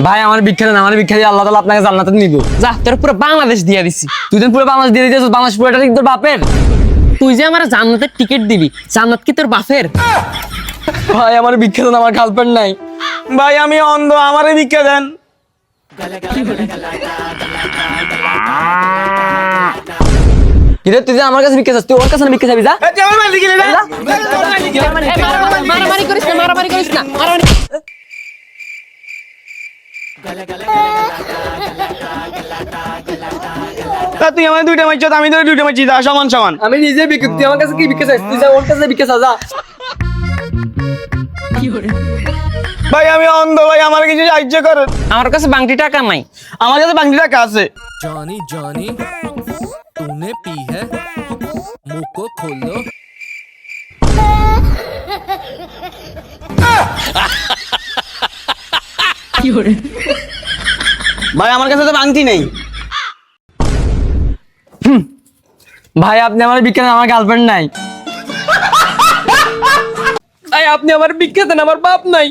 ভাই আমার ভিক্ষা দেন, আমার ভিক্ষা দিয়ে আল্লাহ তাআলা আপনাকে জান্নাতে নিব। যা তোর পুরো বাংলাদেশ দিয়া দিছি। তুই দেন পুরো বাংলাদেশ দিয়ে দিয়েছিস, বাংলাদেশ পুরোটা কি তোর বাপের? তুই যে আমার জান্নাতের টিকিট দিবি, জান্নাত কি তোর বাপের? ভাই আমার ভিক্ষা দেন, আমার গার্লফ্রেন্ড নাই। ভাই আমি অন্ধ, আমারে ভিক্ষা দেন। কিরে তুই যে আমার কাছে ভিক্ষা চাস, তুই ওর কাছে না ভিক্ষা চাবি? যা এই তুই আমার বাড়ি গেলি না? মারামারি করিস না, মারামারি করিস না, মারামারি। তা তুই আমার দুইটা মাইছ, আমি তোর দুইটা মাইছি, সমান সমান। আমি নিজে ভিক্ষা, তুই আমার কাছে কি ভিক্ষা চাস? তুই যা ওর কাছে ভিক্ষা চা, যা। ভাই আমি অন্ধ, ভাই আমার কিছু সাহায্য করেন। আমার কাছে বাংটি টাকা নাই। আমার কাছে বাংলা টাকা আছে। जॉनी जॉनी तूने पी है मुंह को खोलो। ভাই আমার কাছে তো বাংটি নেই। ভাই আপনি আমার ভিক্ষা দেন, আমার গার্লফ্রেন্ড নাই। এই আপনি আমার ভিক্ষা দেন, আমার বাপ নাই।